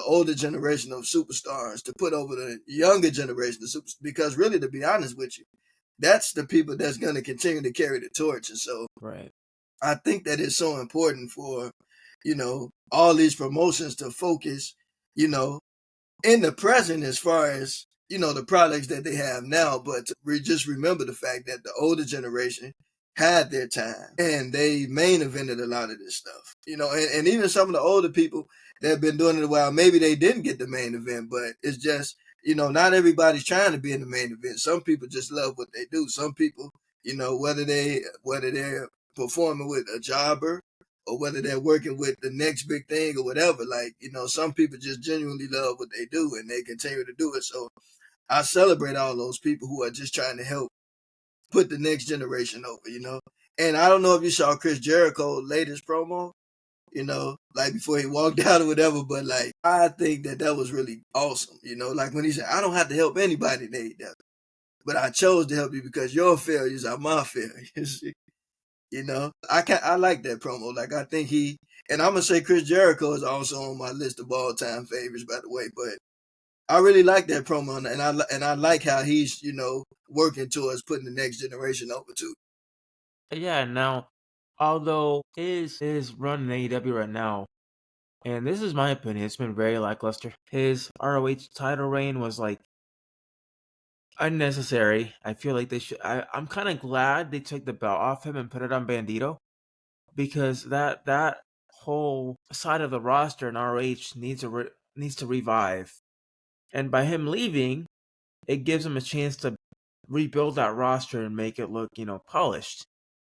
older generation of superstars to put over the younger generation of superstars because really, to be honest with you, that's the people that's going to continue to carry the torch. And so Right. I think that it's so important for, all these promotions to focus, you know, in the present as far as, the products that they have now, but just remember the fact that the older generation had their time and they main evented a lot of this stuff, and even some of the older people, that have been doing it a while. Maybe they didn't get the main event, but it's just, not everybody's trying to be in the main event. Some people just love what they do. Some people, whether they're performing with a jobber or whether they're working with the next big thing or whatever, like, some people just genuinely love what they do and they continue to do it. So I celebrate all those people who are just trying to help put the next generation over. And I don't know if you saw Chris Jericho's latest promo, like before he walked out or whatever, but like, I think that was really awesome, like when he said, I don't have to help anybody in AEW, but I chose to help you because your failures are my failures. I like that promo. Like, I think and I'm gonna say Chris Jericho is also on my list of all time favorites, by the way, but I really like that promo, and I like how he's working towards putting the next generation over too. Yeah, now, although his run in AEW right now, and this is my opinion, it's been very lackluster. His ROH title reign was like unnecessary. I feel like they should. I'm kind of glad they took the belt off him and put it on Bandito because that whole side of the roster in ROH needs to revive. And by him leaving, it gives him a chance to rebuild that roster and make it look, polished.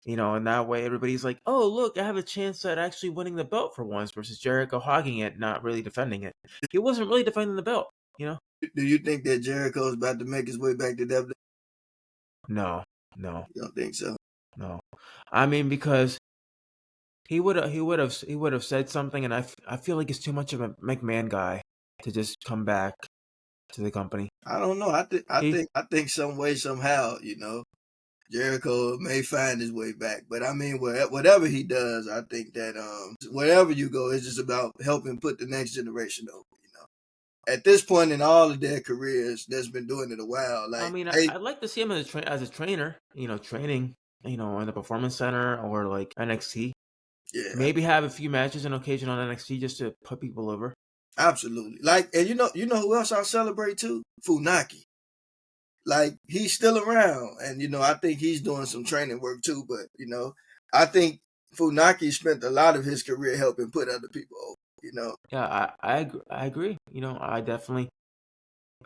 And that way everybody's like, oh, look, I have a chance at actually winning the belt for once versus Jericho hogging it, not really defending it. He wasn't really defending the belt. Do you think that Jericho's about to make his way back to WWE? No, no, You don't think so? no. I mean, because he would have said something, and I feel like he's too much of a McMahon guy to just come back to the company. I don't know. I think I He think I think some way somehow, Jericho may find his way back. But I mean, whatever he does, I think that wherever you go, it's just about helping put the next generation over. At this point in all of their careers, that's been doing it a while. I Like, mean, hey, I'd like to see him as a trainer, training, in the performance center or like NXT. yeah, Maybe have a few matches on occasion on NXT just to put people over. absolutely. Like, and you know who else I celebrate too? Funaki. Like, he's still around, and I think he's doing some training work too. But I think Funaki spent a lot of his career helping put other people over. Yeah, I agree. I definitely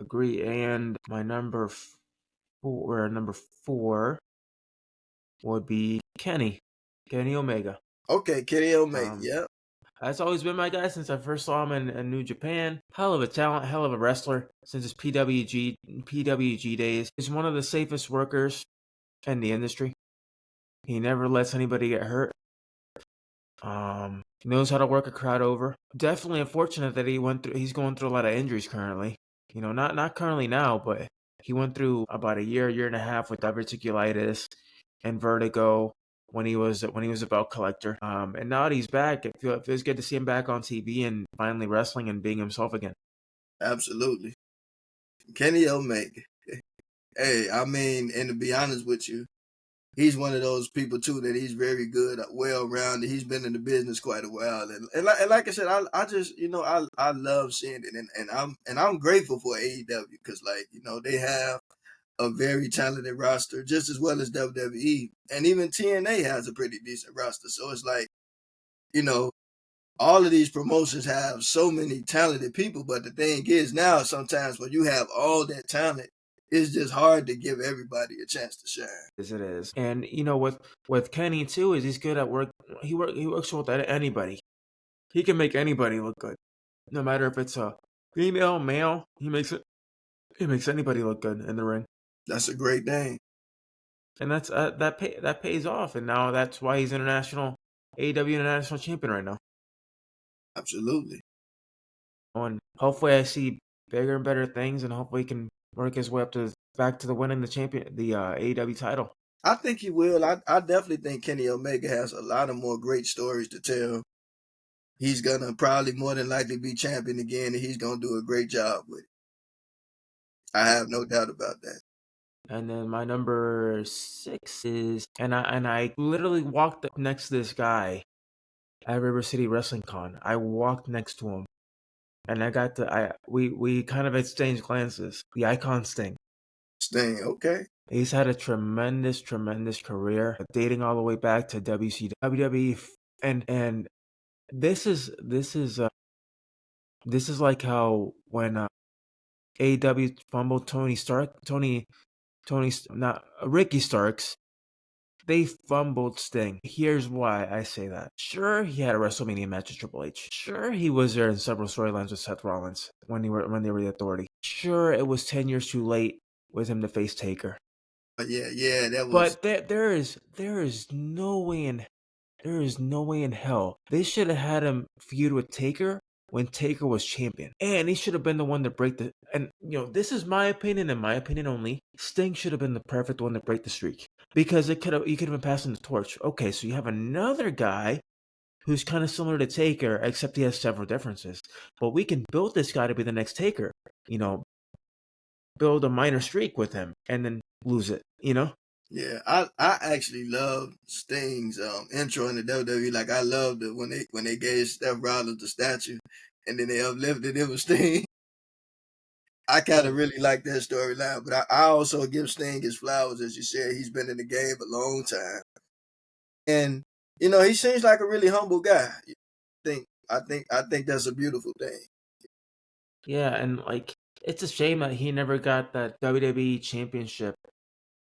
agree. And my number four would be Kenny Omega. Okay, Kenny Omega. Um, Yep, That's always been my guy since I first saw him in New Japan. Hell of a talent, hell of a wrestler since his PWG days. He's one of the safest workers in the industry. He never lets anybody get hurt. He knows how to work a crowd over. Definitely unfortunate that he's going through a lot of injuries currently. Not currently now, but he went through about a year and a half with diverticulitis and vertigo when he was a belt collector. And now that he's back, it feels good to see him back on TV and finally wrestling and being himself again. absolutely. Kenny Omega. Hey, I mean, and to be honest with you, he's one of those people too that he's very good, well rounded. He's been in the business quite a while, and like I said, I just I love seeing it, and I'm grateful for AEW because, like, they have a very talented roster just as well as WWE, and even TNA has a pretty decent roster. So it's like, you know all of these promotions have so many talented people, but the thing is now sometimes when you have all that talent, it's just hard to give everybody a chance to shine. As it is, and with Kenny too, is he's good at work. He works with anybody. He can make anybody look good, no matter if it's a female, male. He makes anybody look good in the ring. That's a great thing. And that pays off, and now that's why he's AEW international champion right now. Absolutely. And hopefully, I see bigger and better things, and hopefully, he can work his way back to the winning the AEW title. I think he will. I definitely think Kenny Omega has a lot of more great stories to tell. He's gonna probably more than likely be champion again, and he's gonna do a great job with it. I have no doubt about that. And then my number six is, and I literally walked next to this guy at River City Wrestling Con. I walked next to him, and I got to I we kind of exchanged glances. The Icon Sting. Sting, okay. He's had a tremendous, tremendous career, dating all the way back to WWE, and this is This is like how when AEW fumbled not Ricky Starks. They fumbled Sting. Here's why I say that. Sure, he had a WrestleMania match with Triple H. Sure, he was there in several storylines with Seth Rollins when they were the Authority. Sure, it was 10 years too late with him to face Taker. But yeah, yeah, that was But there is no way in hell they should have had him feud with Taker when Taker was champion, and he should have been the one to break the. And this is my opinion and my opinion only. Sting should have been the perfect one to break the streak because you could have been passing the torch. Okay, so you have another guy who's kind of similar to Taker, except he has several differences. But we can build this guy to be the next Taker. You know, build a minor streak with him and then lose it. yeah. I actually love Sting's intro in the WWE. Like I loved it when they gave Steph Rollins the statue, and then they uplifted it with Sting. I kind of really like that storyline, but I also give Sting his flowers, as you said. He's been in the game a long time, and he seems like a really humble guy. I think that's a beautiful thing. Yeah, and like it's a shame that he never got that WWE championship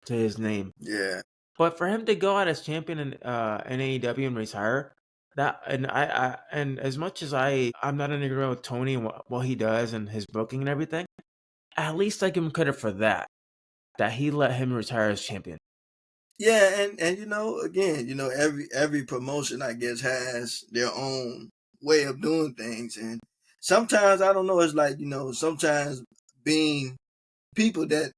to his name. Yeah, But for him to go out as champion in AEW and retire, that and and as much as I'm not in agreement with Tony and what he does and his booking and everything, at least I give him credit for that he let him retire as champion. yeah, and again, every promotion I guess has their own way of doing things, and sometimes I don't know. It's like sometimes being people that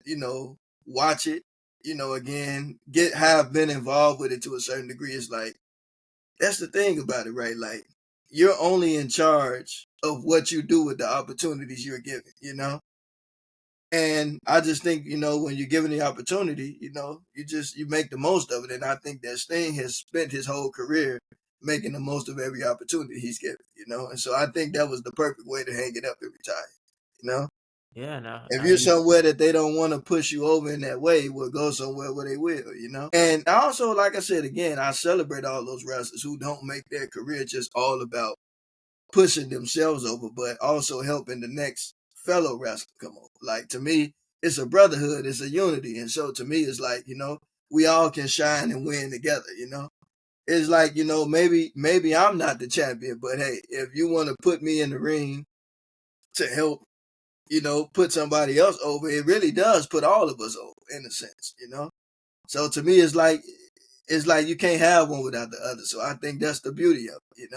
watch it, again get have been involved with it to a certain degree. It's like that's the thing about it, right? Like you're only in charge of what you do with the opportunities you're given. And I just think, when you're given the opportunity, you make the most of it. And I think that Sting has spent his whole career making the most of every opportunity he's given. And so I think that was the perfect way to hang it up and retire. Yeah, no, If you're somewhere that they don't want to push you over in that way, we'll go somewhere where they will. And I also, like I said again, I celebrate all those wrestlers who don't make their career just all about pushing themselves over, but also helping the next fellow wrestler come over. Like to me, it's a brotherhood, it's a unity. And so to me, it's like, we all can shine and win together. It's like, maybe I'm not the champion, but hey, if you want to put me in the ring to help, put somebody else over, it really does put all of us over in a sense. So to me, it's like you can't have one without the other. So I think that's the beauty of it.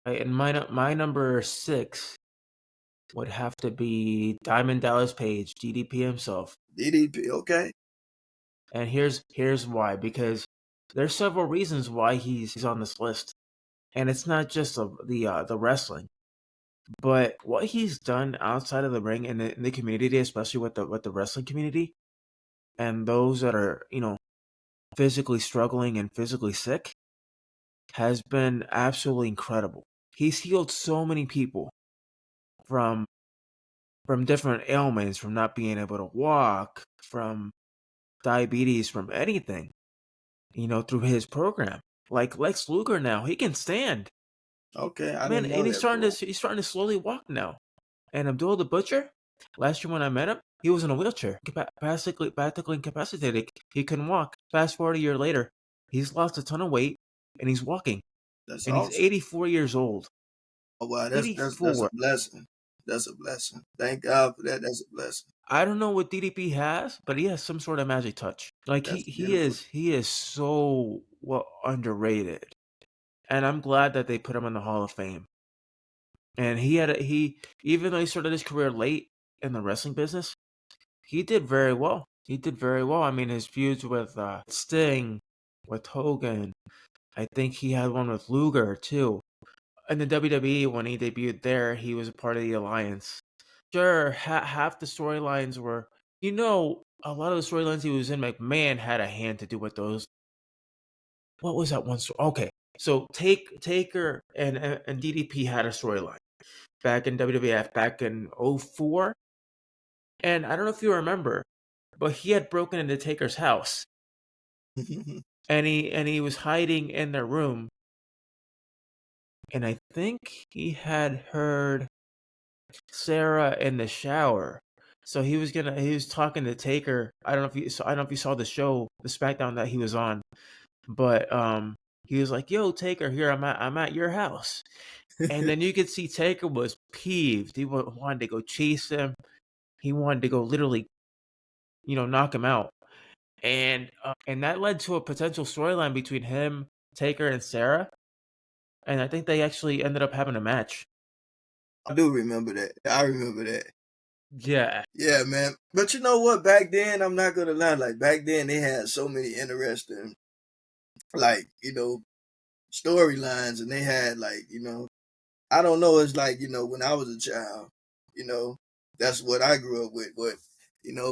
right, and my number 6 would have to be Diamond Dallas Page, DDP himself. DDP, okay. And here's why, because there's several reasons why he's on this list. And it's not just the wrestling, but what he's done outside of the ring and in the community, especially with the wrestling community and those that are, physically struggling and physically sick, has been absolutely incredible. He's healed so many people from different ailments, from not being able to walk, from diabetes, from anything, through his program. Like Lex Luger now, he can stand. Okay, I Man, didn't know and that. Bro. he's starting to slowly walk now. And Abdul the Butcher, last year when I met him, he was in a wheelchair, practically incapacitated. He couldn't walk. Fast forward a year later, he's lost a ton of weight and he's walking. That's And he's awesome. 84 years old. Oh wow, that's a 84. blessing. That's a blessing. Thank God for that. That's a blessing. I don't know what DDP has, but he has some sort of magic touch. Like That's beautiful. he is so well underrated. And I'm glad that they put him in the Hall of Fame. And he even though he started his career late in the wrestling business, he did very well. He did very well. I mean, his feuds with Sting, with Hogan. I think he had one with Luger too. In the WWE, when he debuted there, he was a part of the Alliance. Sure, half the storylines were, a lot of the storylines he was in, McMahon had a hand to do with those. What was that one story? Okay, so Taker and DDP had a storyline back in WWF back in '04, and I don't know if you remember, but he had broken into Taker's house, and he was hiding in their room, and I think he had heard Sarah in the shower. So he was talking to Taker. I don't know if you saw the show, the SmackDown that he was on, but he was like, "Yo, Taker, here I'm at your house." And then you could see Taker was peeved. He wanted to go chase him. He wanted to go literally, knock him out. And that led to a potential storyline between him, Taker, and Sarah. And I think they actually ended up having a match. I do remember that. I remember that. Yeah. Yeah, man. But you know what? Back then, I'm not gonna lie. Like back then, they had so many interesting, like storylines, and they had I don't know. It's like when I was a child, you know, that's what I grew up with. But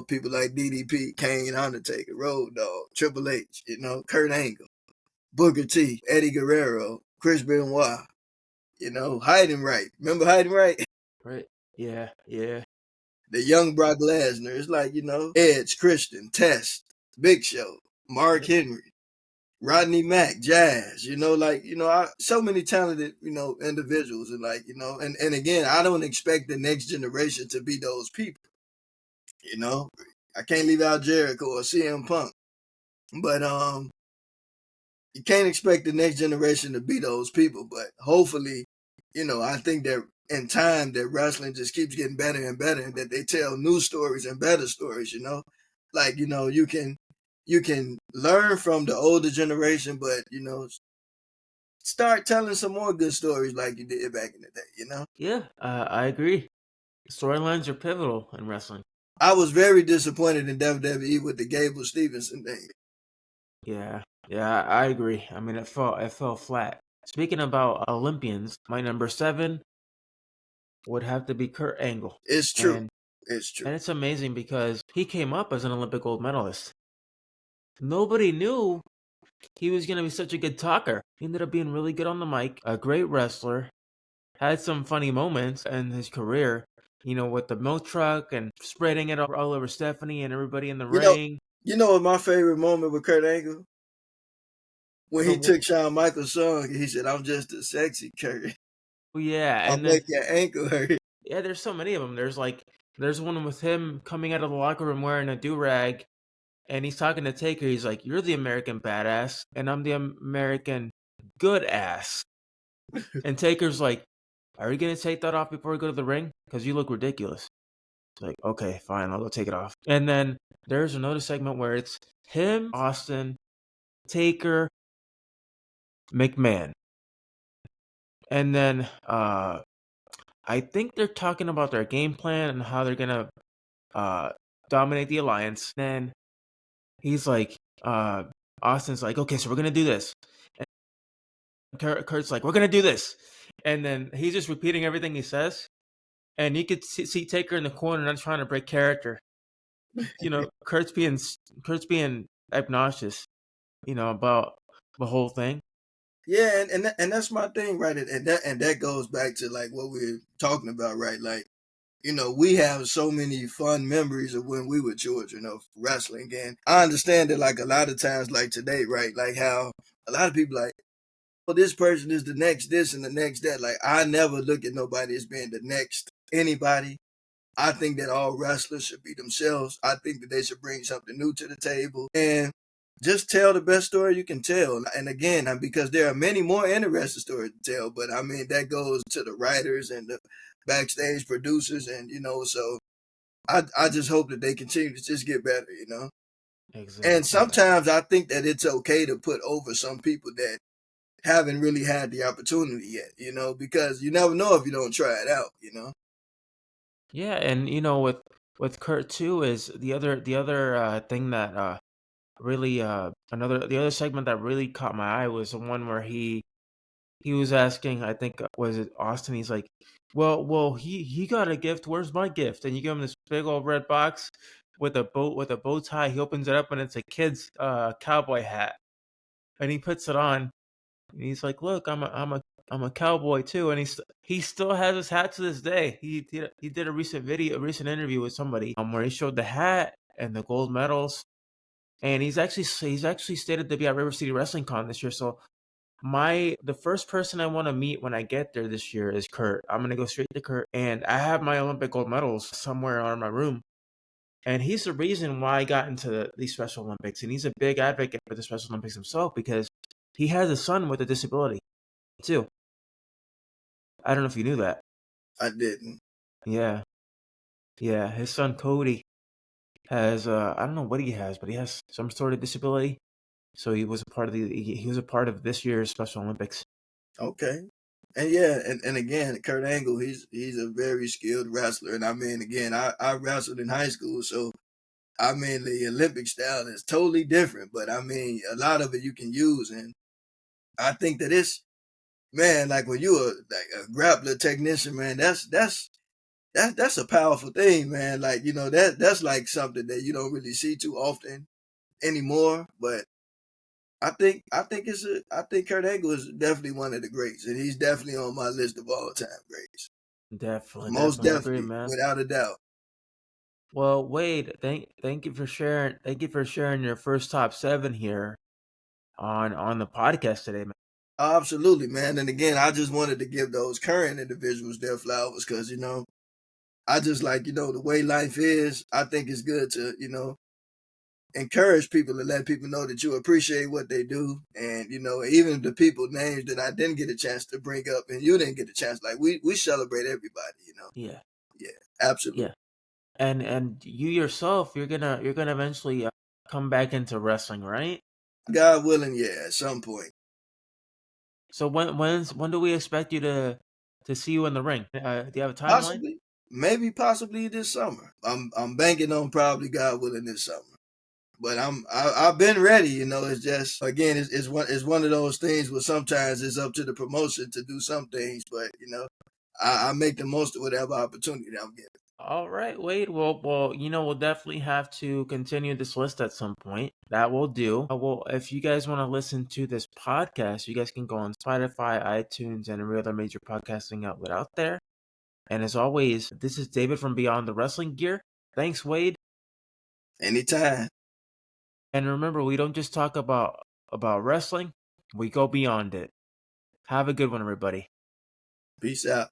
people like DDP, Kane, Undertaker, Road Dogg, Triple H, Kurt Angle, Booker T, Eddie Guerrero, Chris Benoit, Hiding Right. Remember Hiding Right? Right. Yeah. Yeah. The young Brock Lesnar. It's like, Edge, Christian, Test, Big Show, Mark Yep. Henry, Rodney Mack, Jazz, so many talented, individuals. And and again, I don't expect the next generation to be those people, you know. I can't leave out Jericho or CM Punk. But you can't expect the next generation to be those people. But hopefully, I think that in time that wrestling just keeps getting better and better, and that they tell new stories and better stories. Like you can learn from the older generation, but start telling some more good stories like you did back in the day. Yeah. I agree. Storylines are pivotal in wrestling. I was very disappointed in WWE with the Gable Stevenson thing. Yeah. Yeah. I agree. I mean, it fell flat. Speaking about Olympians, my number 7 would have to be Kurt Angle, It's true. and It's true. and it's amazing because he came up as an Olympic gold medalist. Nobody knew he was gonna be such a good talker. He ended up being really good on the mic, a great wrestler, had some funny moments in his career, with the milk truck and spreading it all over Stephanie and everybody in the You know, ring. what my favorite moment with Kurt Angle? When he Oh, took Shawn Michaels' song, he said, "I'm just a sexy Kurt. yeah, I'll and then make your ankle hurt." yeah, there's so many of them. There's one with him coming out of the locker room wearing a do rag, and he's talking to Taker. He's like, "You're the American badass, and I'm the American good ass." And Taker's like, "Are you gonna take that off before we go to the ring? Because you look ridiculous." It's like, okay, fine, I'll go take it off. And then there's another segment where it's him, Austin, Taker, McMahon. And then I think they're talking about their game plan and how they're gonna uh dominate the alliance. Then he's like, Austin's like, okay, so we're gonna do this. And Kurt's like, we're gonna do this. And then he's just repeating everything he says. And you could see Taker in the corner not trying to break character. Kurt's being obnoxious, about the whole thing. Yeah, and that's my thing, right? And that goes back to like what we're talking about, right? Like, we have so many fun memories of when we were children of wrestling. And I understand that like a lot of times, like today, right? Like how a lot of people like, oh, this person is the next this and the next that. Like I never look at nobody as being the next anybody. I think that all wrestlers should be themselves. I think that they should bring something new to the table and just tell the best story you can tell. And again, because there are many more interesting stories to tell, but I mean, that goes to the writers and the backstage producers. And, so I just hope that they continue to just get better. And Exactly. sometimes I think that it's okay to put over some people that haven't really had the opportunity yet, because you never know if you don't try it out. Yeah, and with Kurt too is the other thing that really the other segment that really caught my eye was the one where he was asking, I think, was it Austin? He's like, well, he got a gift. Where's my gift? And you give him this big old red box with a bow tie. He opens it up and it's a kid's cowboy hat, and he puts it on. And he's like, look, I'm a cowboy too, and he still has his hat to this day. He did a recent interview with somebody where he showed the hat and the gold medals, and he's actually stated to be at River City Wrestling Con this year. So The first person I want to meet when I get there this year is Kurt. I'm gonna go straight to Kurt, and I have my Olympic gold medals somewhere in my room. And he's the reason why I got into these Special Olympics, and he's a big advocate for the Special Olympics himself because he has a son with a disability too. I don't know if you knew that. I didn't. Yeah, yeah. His son Cody has I don't know what he has, but he has some sort of disability. So he was a part of he was a part of this year's Special Olympics. Okay. And yeah, and again, Kurt Angle, he's a very skilled wrestler. And I mean, again, I wrestled in high school, so I mean the Olympic style is totally different. But I mean, a lot of it you can use, and I think that it's, man, like when you are like a grappler technician, man, that's a powerful thing, man. Like, you know, that's like something that you don't really see too often anymore. But I think Kurt Angle is definitely one of the greats, and he's definitely on my list of all time greats. Definitely, Most definitely agree, definitely, man. without a doubt. Well, Wade, thank you for sharing. Thank you for sharing your first top seven here on the podcast today, man. Absolutely, man. And again, I just wanted to give those current individuals their flowers because, you know, I just like, you know, the way life is, I think it's good to, you know, encourage people and let people know that you appreciate what they do. And, you know, even the people names that I didn't get a chance to bring up and you didn't get a chance, like we celebrate everybody, you know. Yeah, Yeah, absolutely. yeah. And you yourself, you're gonna eventually come back into wrestling, right? God willing, yeah, at some point. So when do we expect you to see you in the ring? Do you have a timeline? Possibly, maybe possibly this summer. I'm banking on probably God willing this summer. But I've been ready, you know. It's just again, it's one of those things where sometimes it's up to the promotion to do some things, but you know, I make the most of whatever opportunity that I'm given. All right, Wade. Well, we'll definitely have to continue this list at some point. That will do. Well, if you guys want to listen to this podcast, you guys can go on Spotify, iTunes, and every other major podcasting outlet out there. And as always, this is David from Beyond the Wrestling Gear. Thanks, Wade. Anytime. And remember, we don't just talk about wrestling; we go beyond it. Have a good one, everybody. Peace out.